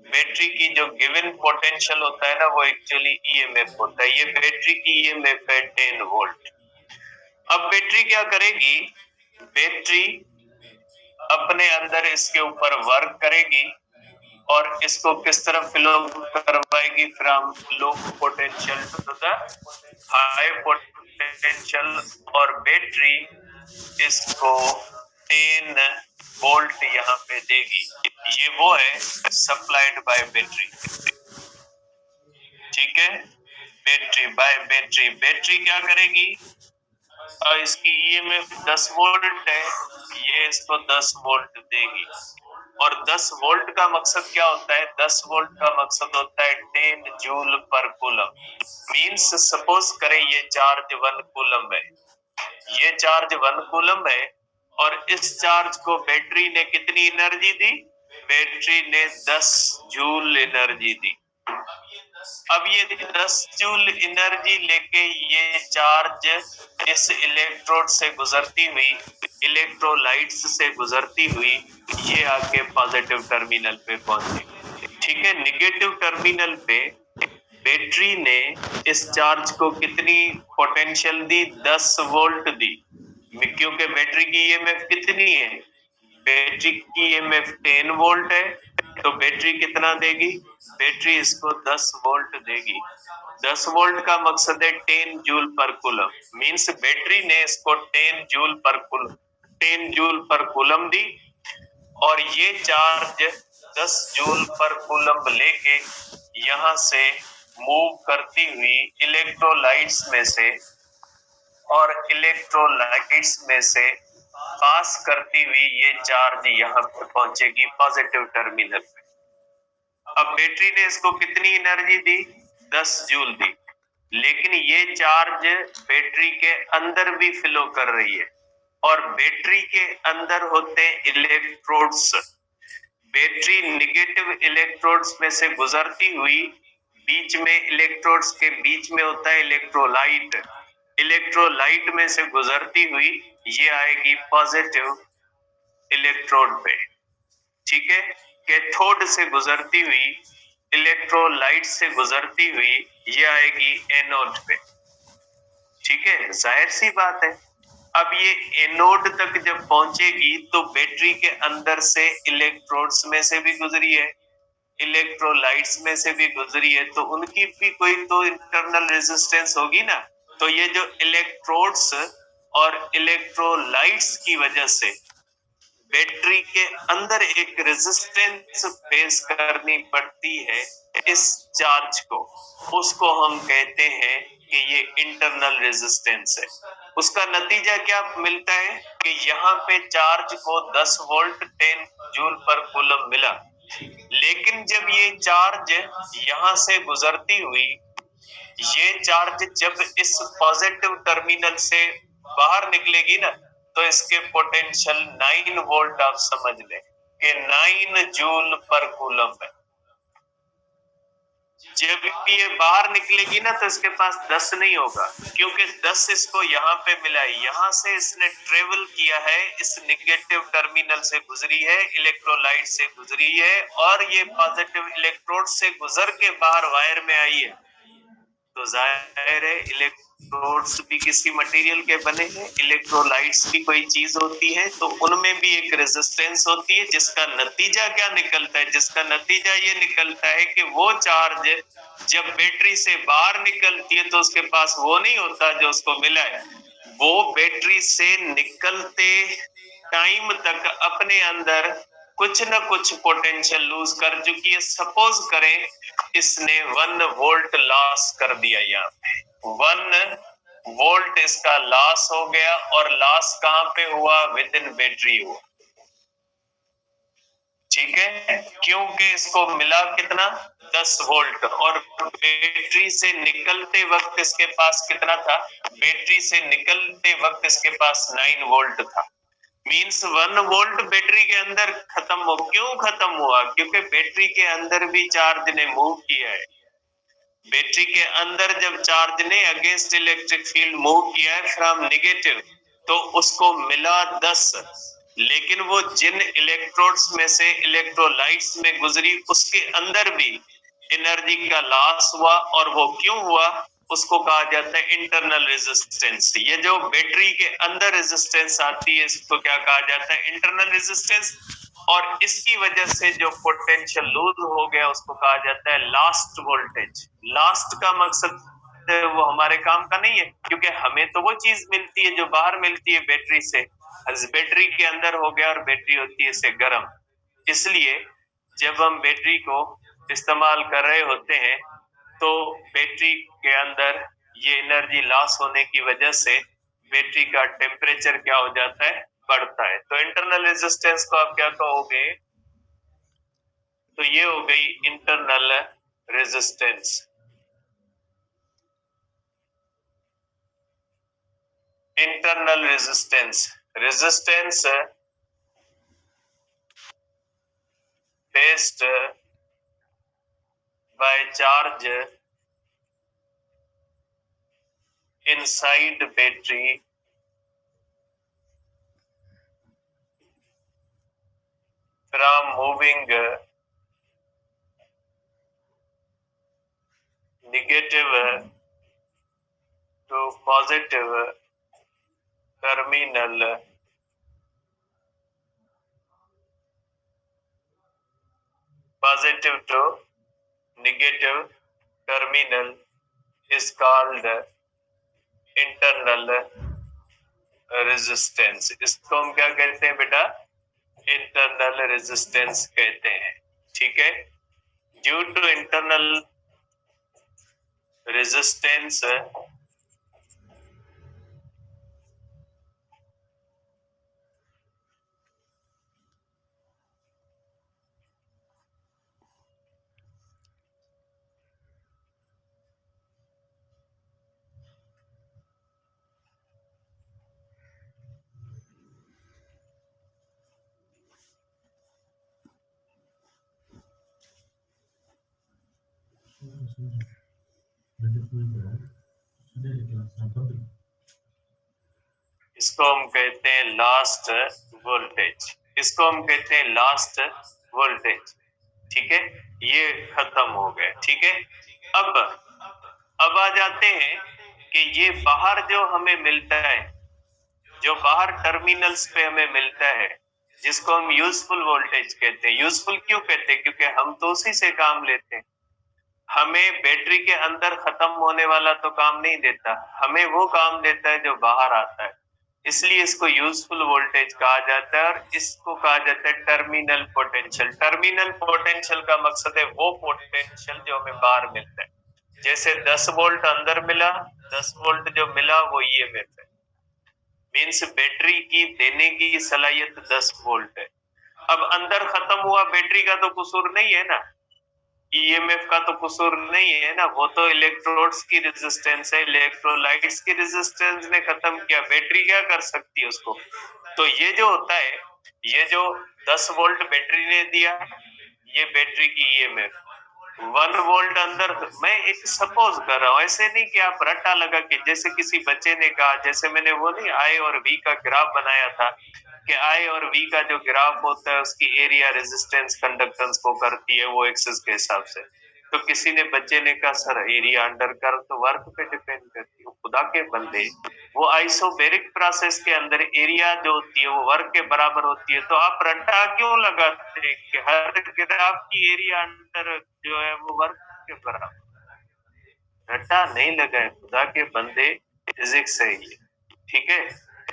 S1: बैटरी की जो गिवन पोटेंशियल होता है ना, वो एक्चुअली ईएमएफ होता है। ये बैटरी की ईएमएफ है 10 वोल्ट। अब बैटरी क्या करेगी? बैटरी अपने अंदर इसके ऊपर वर्क करेगी और इसको किस तरह फ्लो करवाएगी, from low potential to the high potential, और बैटरी इसको 10 वोल्ट यहाँ पे देगी। ये वो है सप्लाइड बाय बैटरी। ठीक है, बैटरी बाय बैटरी। बैटरी क्या करेगी? इसकी ईएमएफ 10 वोल्ट है, ये इसको 10 वोल्ट देगी। और 10 वोल्ट का मकसद क्या होता है? 10 वोल्ट का मकसद होता है 10 जूल पर कूलम। मींस सपोज करें ये चार्ज 1 कूलम है, ये चार्ज 1 कूलम है, और इस चार्ज को बैटरी ने कितनी एनर्जी दी? बैटरी ने 10 जूल एनर्जी दी। अब ये 10 जूल एनर्जी लेके ये चार्ज इस इलेक्ट्रोड से गुजरती हुई, इलेक्ट्रोलाइट्स से गुजरती हुई, ये आके पॉजिटिव टर्मिनल पे पहुंची। ठीक है, निगेटिव टर्मिनल पे बैटरी ने इस चार्ज को कितनी पोटेंशियल दी? 10 वोल्ट दी, क्योंकि बैटरी की ईएमएफ कितनी है? बैटरी की ईएमएफ 10 वोल्ट है, तो बैटरी कितना देगी? बैटरी इसको 10 वोल्ट देगी। 10 वोल्ट का मकसद है 10 जूल पर कूलम। मींस बैटरी ने इसको 10 जूल पर कूलम दी, और ये चार्ज 10 जूल पर कूलम लेके यहाँ से मूव करती हुई इलेक्ट्रोलाइट्स में से, और इलेक्ट्रोलाइट्स में से पास करती हुई ये चार्ज यहाँ पर पहुंचेगी पॉजिटिव टर्मिनल पे। अब बैटरी ने इसको कितनी एनर्जी दी? 10 जूल दी, लेकिन ये चार्ज बैटरी के अंदर भी फ्लो कर रही है, और बैटरी के अंदर होते इलेक्ट्रोड्स। बैटरी निगेटिव इलेक्ट्रोड्स में से गुजरती हुई बीच में इलेक्ट्रोड्स के बीच में होता है इलेक्ट्रोलाइट। इलेक्ट्रोलाइट में से गुजरती हुई ये आएगी पॉजिटिव इलेक्ट्रोड पे, ठीक है। कैथोड से गुजरती हुई, इलेक्ट्रोलाइट से गुजरती हुई ये आएगी एनोड पे, ठीक है। जाहिर सी बात है, अब ये एनोड तक जब पहुंचेगी तो बैटरी के अंदर से इलेक्ट्रोड्स में से भी गुजरी है, इलेक्ट्रोलाइट्स में से भी गुजरी है, तो उनकी भी कोई तो इंटरनल रेजिस्टेंस होगी ना। तो ये जो इलेक्ट्रोड्स और इलेक्ट्रोलाइट्स की वजह से बैटरी के अंदर एक रेजिस्टेंस फेस करनी पड़ती है इस चार्ज को, उसको हम कहते हैं कि ये इंटरनल रेजिस्टेंस है। उसका नतीजा क्या मिलता है कि यहाँ पे चार्ज को 10 वोल्ट 10 जूल पर कूलम मिला, लेकिन जब ये चार्ज यहाँ से गुजरती हुई, ये चार्ज जब इस पॉजिटिव टर्मिनल से बाहर निकलेगी ना, तो इसके पोटेंशियल 9 वोल्ट आप समझ लें कि 9 जूल पर कूलम है। जब ये बाहर निकलेगी ना तो इसके पास 10 नहीं होगा, क्योंकि 10 इसको यहाँ पे मिला है, यहाँ से इसने ट्रेवल किया है, इस निगेटिव टर्मिनल से गुजरी है, इलेक्ट्रोलाइट से गुजरी है, और ये पॉजिटिव इलेक्ट्रोड से गुजर के बाहर वायर में आई है। तो जाहिर है इलेक्ट्रोड्स भी किसी मटेरियल के बने हैं, इलेक्ट्रोलाइट्स भी कोई चीज होती है, तो उनमें भी एक रेजिस्टेंस होती है, जिसका नतीजा क्या निकलता है, जिसका नतीजा ये निकलता है कि वो चार्ज जब बैटरी से बाहर निकलती है तो उसके पास वो नहीं होता जो उसको मिला है, वो बैटरी से निकलते टाइम तक अपने अंदर कुछ न कुछ पोटेंशियल लूज कर चुकी है। सपोज करें इसने 1 वोल्ट लॉस कर दिया, यहाँ पे 1 वोल्ट इसका लॉस हो गया, और लॉस कहां पे हुआ, विद इन बैटरी हुआ, ठीक है, क्योंकि इसको मिला कितना 10 वोल्ट, और बैटरी से निकलते वक्त इसके पास कितना था, बैटरी से निकलते वक्त इसके पास 9 वोल्ट था। मीन्स 1 वोल्ट बैटरी के अंदर खत्म हो, क्यों खत्म हुआ, क्योंकि बैटरी के अंदर भी चार्ज ने मूव किया है। बैटरी के अंदर जब चार्ज ने अगेंस्ट इलेक्ट्रिक फील्ड मूव किया है फ्रॉम नेगेटिव, तो उसको मिला 10, लेकिन वो जिन इलेक्ट्रोड्स में से इलेक्ट्रोलाइट्स में गुजरी उसके अंदर भी एनर्जी का लॉस हुआ, और वो क्यों हुआ, उसको कहा जाता है इंटरनल रेजिस्टेंस। ये जो बैटरी के अंदर रेजिस्टेंस आती है इसको क्या कहा जाता है, इंटरनल रेजिस्टेंस, और इसकी वजह से जो पोटेंशियल लूज हो गया उसको कहा जाता है लास्ट वोल्टेज। लास्ट का मकसद वो हमारे काम का नहीं है, क्योंकि हमें तो वो चीज मिलती है जो बाहर मिलती है बैटरी से, बैटरी के अंदर हो गया, और बैटरी होती है इससे गर्म। इसलिए जब हम बैटरी को इस्तेमाल कर रहे होते हैं तो बैटरी के अंदर ये एनर्जी लॉस होने की वजह से बैटरी का टेम्परेचर क्या हो जाता है, बढ़ता है। तो इंटरनल रेजिस्टेंस को आप क्या कहोगे, तो ये हो गई internal resistance. Internal resistance, resistance faced by charge inside battery from moving negative to positive terminal positive to negative terminal is called internal resistance। इसको हम क्या कहते हैं बेटा, इंटरनल रेजिस्टेंस कहते हैं, ठीक है। ड्यू टू इंटरनल रेजिस्टेंस इसको हम कहते हैं लास्ट वोल्टेज, इसको हम कहते हैं लास्ट वोल्टेज। ठीक है, ये खत्म हो गया। ठीक है, अब आ जाते हैं कि ये बाहर जो हमें मिलता है, जो बाहर टर्मिनल्स पे हमें मिलता है, जिसको हम यूजफुल वोल्टेज कहते हैं। यूजफुल क्यों कहते हैं? क्योंकि हम तो उसी से काम लेते हैं। हमें बैटरी के अंदर खत्म होने वाला तो काम नहीं देता, हमें वो काम देता है जो बाहर आता है। इसलिए इसको यूजफुल वोल्टेज कहा जाता है और इसको कहा जाता है टर्मिनल पोटेंशियल। टर्मिनल पोटेंशियल का मकसद है वो पोटेंशियल जो हमें बाहर मिलता है। जैसे 10 वोल्ट अंदर मिला, 10 वोल्ट जो मिला वो ईएमएफ है। मीन्स बैटरी की देने की सलाहियत 10 वोल्ट है। अब अंदर खत्म हुआ, बैटरी का तो कसूर नहीं है ना, ईएमएफ का तो कसूर नहीं है ना, वो तो इलेक्ट्रोड्स की रेजिस्टेंस है, इलेक्ट्रोलाइट्स की रेजिस्टेंस ने खत्म किया, बैटरी क्या कर सकती है उसको। तो ये जो होता है, ये जो 10 वोल्ट बैटरी ने दिया, ये बैटरी की ईएमएफ 1 वोल्ट अंदर। मैं एक सपोज कर रहा हूं, ऐसे नहीं कि आप रट्टा लगा के, जैसे किसी बच्चे ने कहा, जैसे मैंने वो नहीं आई और वी का ग्राफ बनाया था कि आई और वी का जो ग्राफ होता है उसकी एरिया रेजिस्टेंस कंडक्टेंस को करती है वो एक्सिस के हिसाब से। तो किसी ने बच्चे ने कहा सर एरिया अंडर कर तो वर्क पे डिपेंड करती है। खुदा के बंदे, वो आइसोबैरिक प्रोसेस के अंदर एरिया जो होती है वो वर्क के बराबर होती है। तो आप रट्टा क्यों लगाते हैं कि हर ग्राफ की एरिया अंडर जो है वो वर्क के बराबर? रट्टा नहीं लगा है खुदा के बंदे, फिजिक्स है ये। ठीक है,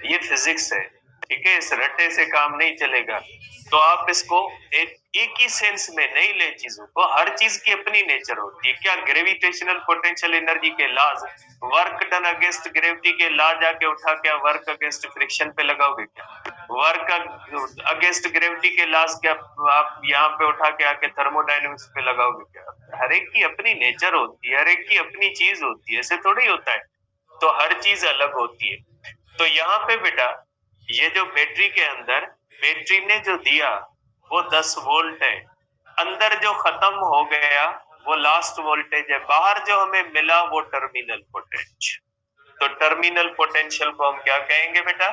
S1: ये फिजिक्स है। ठीक है, इस रट्टे से काम नहीं चलेगा। तो आप इसको एक ही सेंस में नहीं ले चीजों को, हर चीज की अपनी नेचर होती है। क्या ग्रेविटेशनल पोटेंशियल एनर्जी के laws, work done against gravity के लॉ जाके उठा क्या वर्क अगेंस्ट फ्रिक्शन पे लगाओगे? क्या वर्क अगेंस्ट ग्रेविटी के लॉज क्या आप यहाँ पे उठा के आके थर्मोडायनेमिक्स पे लगाओगे? क्या हर एक की अपनी नेचर होती है, हर एक की अपनी चीज होती है, ऐसे थोड़ी होता है। तो हर चीज अलग होती है। तो यहाँ पे बेटा, ये जो बैटरी के अंदर बैटरी ने जो दिया वो 10 वोल्ट है, अंदर जो खत्म हो गया वो लास्ट वोल्टेज है, बाहर जो हमें मिला वो टर्मिनल पोटेंशियल। तो टर्मिनल पोटेंशियल को हम क्या कहेंगे बेटा?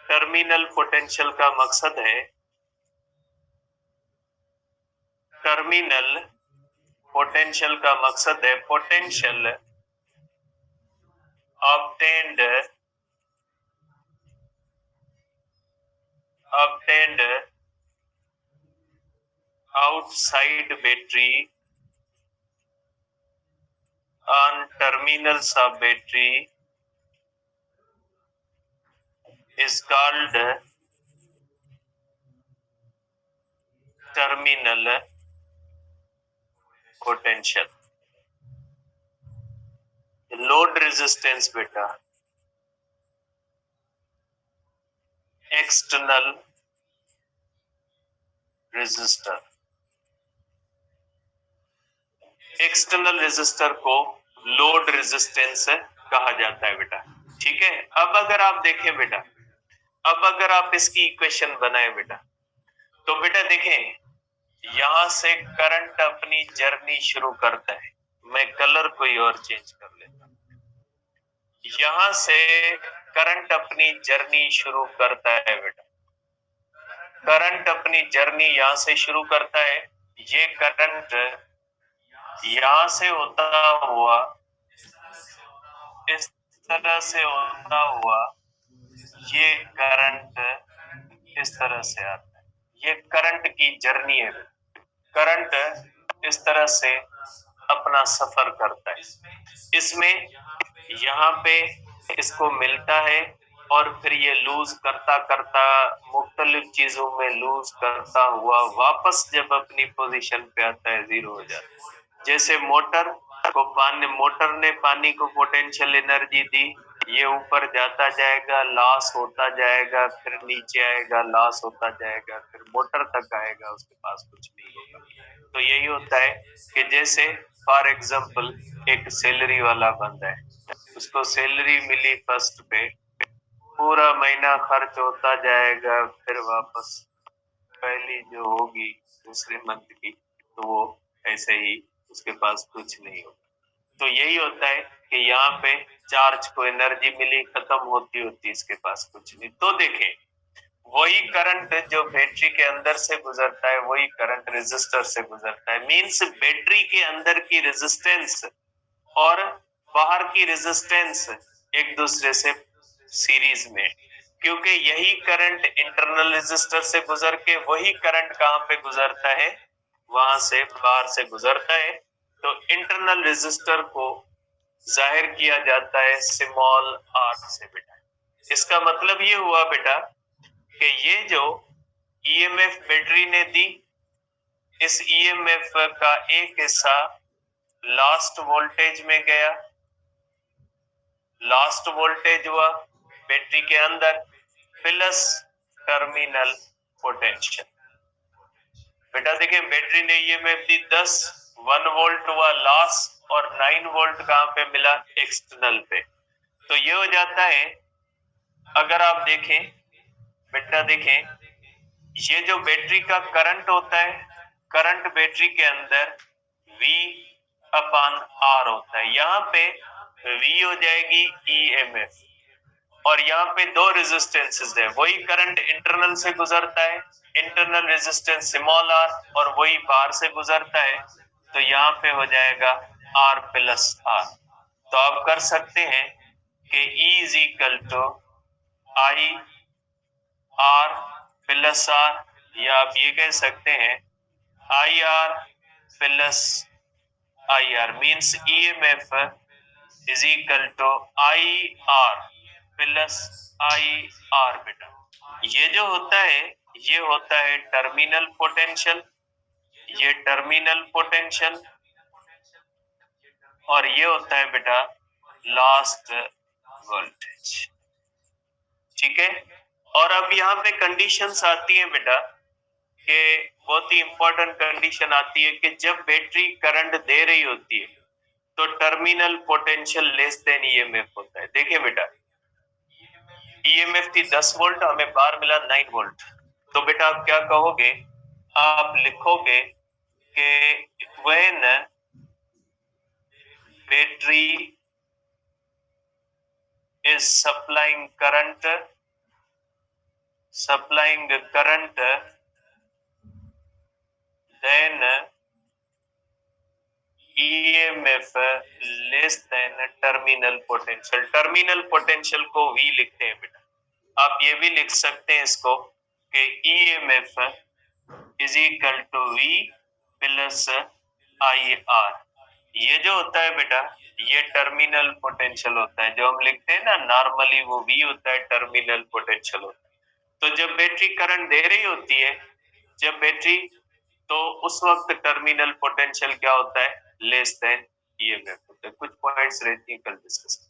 S1: टर्मिनल पोटेंशियल का मकसद है, टर्मिनल पोटेंशियल का मकसद है potential obtained outside battery on terminals of battery is called terminal potential. Load resistance बेटा एक्सटर्नल रेजिस्टर, एक्सटर्नल रेजिस्टर को लोड रेजिस्टेंस कहा जाता है बेटा। ठीक है, अब अगर आप देखें बेटा, अब अगर आप इसकी इक्वेशन बनाए बेटा, तो बेटा देखें यहां से करंट अपनी जर्नी शुरू करता है। मैं कलर कोई और चेंज कर लेता हूं। यहां से करंट अपनी जर्नी शुरू करता है बेटा, करंट अपनी जर्नी यहां से शुरू करता है। ये करंट यहां से होता हुआ इस तरह से होता हुआ ये करंट इस तरह से आता है। ये करंट की जर्नी है। करंट इस तरह से अपना सफर करता है। इसमें यहाँ पे इसको मिलता है और फिर ये लूज करता करता मुख्तलिफ चीजों में लूज करता हुआ वापस जब अपनी पोजीशन पे आता है, जीरो हो जाता है। जैसे मोटर ने पानी को पोटेंशियल एनर्जी दी, ये ऊपर जाता जाएगा, लॉस होता जाएगा, फिर नीचे आएगा, लॉस होता जाएगा, फिर मोटर तक आएगा, उसके पास कुछ नहीं होगा। तो यही होता है कि जैसे फॉर एग्जाम्पल एक सैलरी वाला बंदा है, उसको सैलरी मिली फर्स्ट पे, पूरा महीना खर्च होता जाएगा, फिर वापस पहली जो होगी दूसरे मंथ की, तो वो ऐसे ही उसके पास कुछ नहीं होगा। तो यही होता है कि यहाँ पे चार्ज को एनर्जी मिली, खत्म होती होती इसके पास कुछ नहीं। तो देखें, वही करंट जो बैटरी के अंदर से गुजरता है वही करंट रेजिस्टर से गुजरता है। मींस बैटरी के अंदर की रेजिस्टेंस और बाहर की रेजिस्टेंस एक दूसरे से सीरीज में, क्योंकि यही करंट इंटरनल रेजिस्टर से गुजर के वही करंट कहाँ पे गुजरता है, वहां से बाहर से गुजरता है। तो इंटरनल रेजिस्टर को जाहिर किया जाता है स्मॉल आर से बेटा। इसका मतलब ये हुआ बेटा कि ये जो ईएमएफ बैटरी ने दी, इस ईएमएफ का एक हिस्सा लास्ट वोल्टेज में गया, लास्ट वोल्टेज हुआ बैटरी के अंदर प्लस टर्मिनल पोटेंशियल। बेटा देखिए, बैटरी ने ईएमएफ दी 10, 1 वोल्ट हुआ लास्ट, और 9 वोल्ट कहां पे मिला, एक्सटर्नल पे। तो ये हो जाता है, अगर आप देखें बेटा, देखें ये जो बैटरी का करंट होता है, करंट बैटरी के अंदर V/R होता है। यहाँ पे V हो जाएगी ईएमएफ, और यहाँ पे दो रेजिस्टेंसेस है। वही करंट इंटरनल से गुजरता है, इंटरनल रेजिस्टेंस स्मॉल आर, और वही बाहर से गुजरता है। तो यहाँ पे हो जाएगा R+R। तो आप कर सकते हैं कि E = IR+R, या आप ये कह सकते हैं IR+IR। मीन्स EMF IR+IR बेटा। ये जो होता है ये होता है टर्मिनल पोटेंशियल, ये टर्मिनल पोटेंशियल, और ये होता है बेटा लास्ट वोल्टेज। ठीक है। और अब यहाँ पे कंडीशंस आती है बेटा, कि बहुत ही इंपॉर्टेंट कंडीशन आती है कि जब बैटरी करंट दे रही होती है तो terminal potential less than EMF होता है। देखिए बेटा, ईएमएफ थी 10 वोल्ट, हमें बाहर मिला 9 वोल्ट। तो बेटा आप क्या कहोगे, आप लिखोगे कि when battery is supplying current then EMF less than terminal potential। Terminal potential को V लिखते हैं बेटा। आप ये भी लिख सकते हैं इसको कि EMF = V+IR। ये जो होता है बेटा, ये टर्मिनल पोटेंशियल होता है। जो हम लिखते हैं ना नॉर्मली, वो V होता है, टर्मिनल पोटेंशियल होता है। तो जब बैटरी करंट दे रही होती है, जब बैटरी, तो उस वक्त टर्मिनल पोटेंशियल क्या होता है, लेस देन ईएमएफ होता है। कुछ पॉइंट्स रहती हैं, कल डिस्कस।